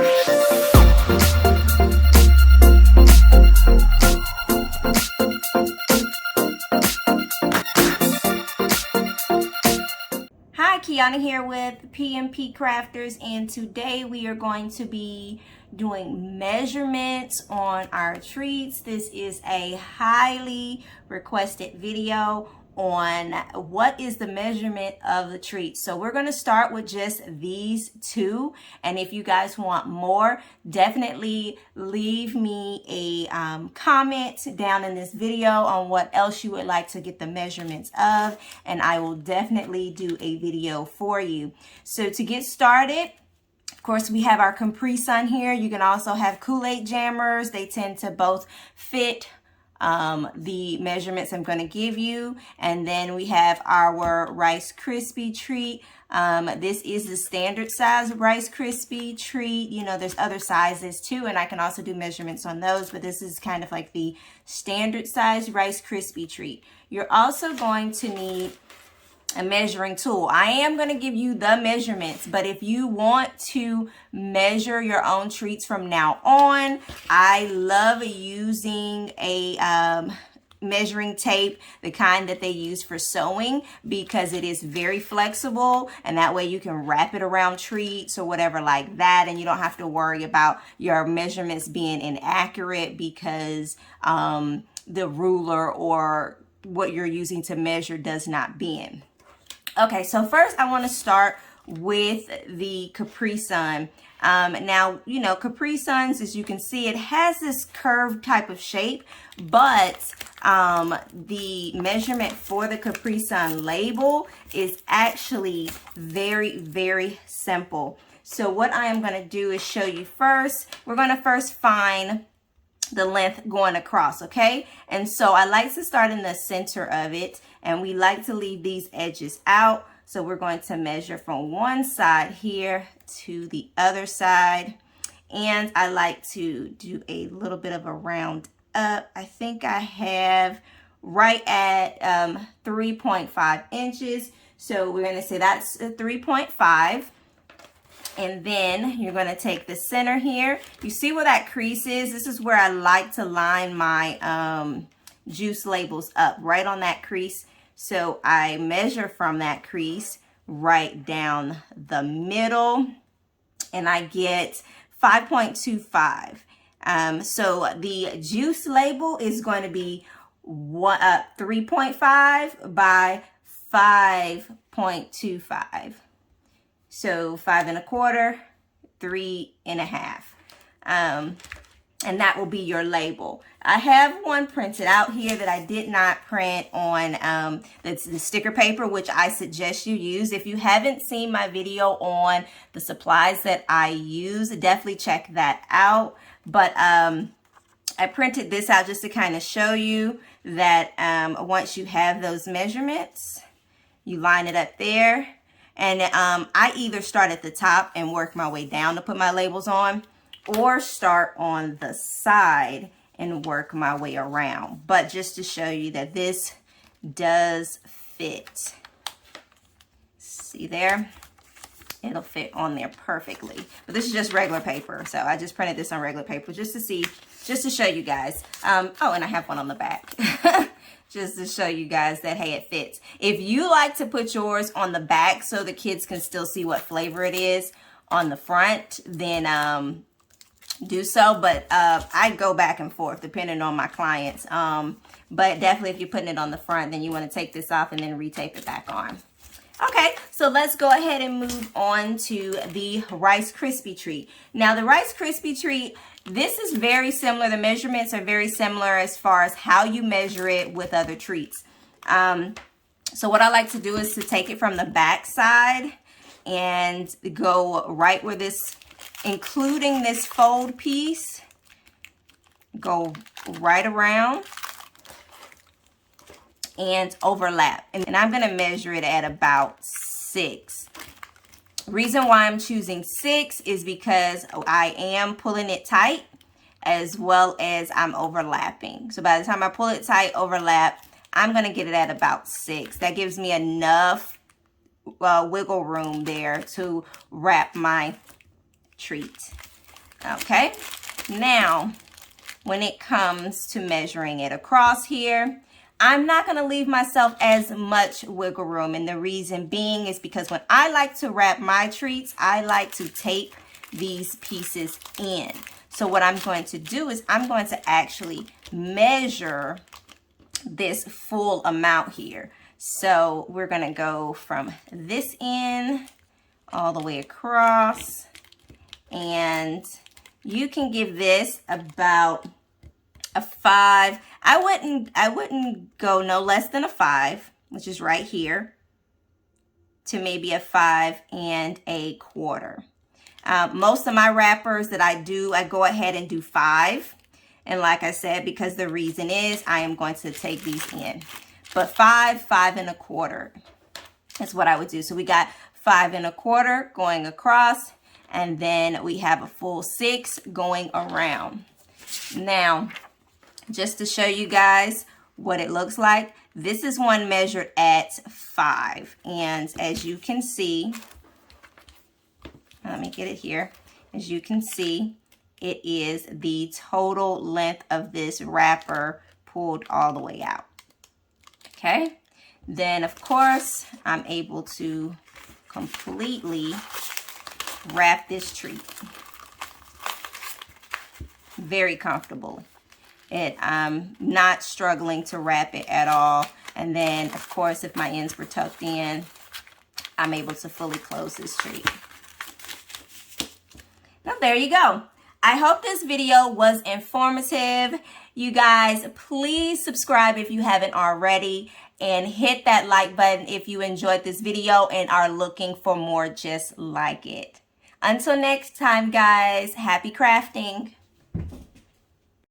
Hi, Kiana here with PMP Crafters, and today we are going to be doing measurements on our treats. This is a highly requested video on what is the measurement of the treats. So we're going to start with just these two, and if you guys want more, definitely leave me a comment down in this video on what else you would like to get the measurements of, and I will definitely do a video for you. So to get started, of course, we have our Capri Sun here. You can also have Kool-Aid jammers. They tend to both fit the measurements I'm going to give you. And then we have our Rice Krispie treat. This is the standard size Rice Krispie treat. You know, there's other sizes too, and I can also do measurements on those, but this is kind of like the standard size Rice Krispie treat. You're also going to need a measuring tool. I am going to give you the measurements, but if you want to measure your own treats from now on, I love using a measuring tape, the kind that they use for sewing, because it is very flexible, and that way you can wrap it around treats or whatever like that, and you don't have to worry about your measurements being inaccurate because the ruler or what you're using to measure does not bend. Okay, so first I want to start with the Capri Sun. Now, you know, Capri Suns, as you can see, it has this curved type of shape, but the measurement for the Capri Sun label is actually very, very simple. So what I am going to do is show you first. We're going to first find the length going across, okay? And so I like to start in the center of it, and we like to leave these edges out. So we're going to measure from one side here to the other side, and I like to do a little bit of a round up. I think I have right at 3.5 inches. So we're going to say that's 3.5. And then you're going to take the center here. You see where that crease is? This is where I like to line my juice labels up, right on that crease. So I measure from that crease right down the middle, and I get 5.25. So the juice label is going to be 3.5 by 5.25. So 5 1/4, 3 1/2. And that will be your label. I have one printed out here that I did not print on that's the sticker paper, which I suggest you use. If you haven't seen my video on the supplies that I use, definitely check that out. But I printed this out just to kind of show you that once you have those measurements, you line it up there. And I either start at the top and work my way down to put my labels on, or start on the side and work my way around. But just to show you that this does fit. See there? It'll fit on there perfectly. But this is just regular paper. So I just printed this on regular paper just to show you guys. Oh, and I have one on the back. Just to show you guys that, hey, it fits. If you like to put yours on the back so the kids can still see what flavor it is on the front, then do so. But I go back and forth depending on my clients. But definitely if you're putting it on the front, then you want to take this off and then retape it back on. Okay, so let's go ahead and move on to the Rice Krispie treat. Now the Rice Krispie treat, this is very similar. The measurements are very similar as far as how you measure it with other treats. So what I like to do is to take it from the back side and go right where this, including this fold piece, go right around and overlap. And I'm going to measure it at about 6. Reason why I'm choosing 6 is because I am pulling it tight as well as I'm overlapping. So by the time I pull it tight, overlap, I'm going to get it at about 6. That gives me enough wiggle room there to wrap my treat. Okay, now when it comes to measuring it across here, I'm not going to leave myself as much wiggle room. And the reason being is because when I like to wrap my treats, I like to tape these pieces in. So what I'm going to do is I'm going to actually measure this full amount here. So we're going to go from this end all the way across, and you can give this about a 5. I wouldn't go no less than a 5, which is right here, to maybe a 5 1/4. Most of my wrappers that I do, I go ahead and do 5. And like I said, because the reason is I am going to take these in. But 5 1/4 is what I would do. So we got 5 1/4 going across, and then we have a full 6 going around. Now, just to show you guys what it looks like, this is one measured at 5. And as you can see, let me get it here. As you can see, it is the total length of this wrapper pulled all the way out. Okay, then of course, I'm able to completely wrap this treat. Very comfortable. I'm not struggling to wrap it at all. And then of course, if my ends were tucked in, I'm able to fully close this treat. Now there you go. I hope this video was informative. You guys, please subscribe if you haven't already, and hit that like button if you enjoyed this video and are looking for more just like it. Until next time, guys, happy crafting.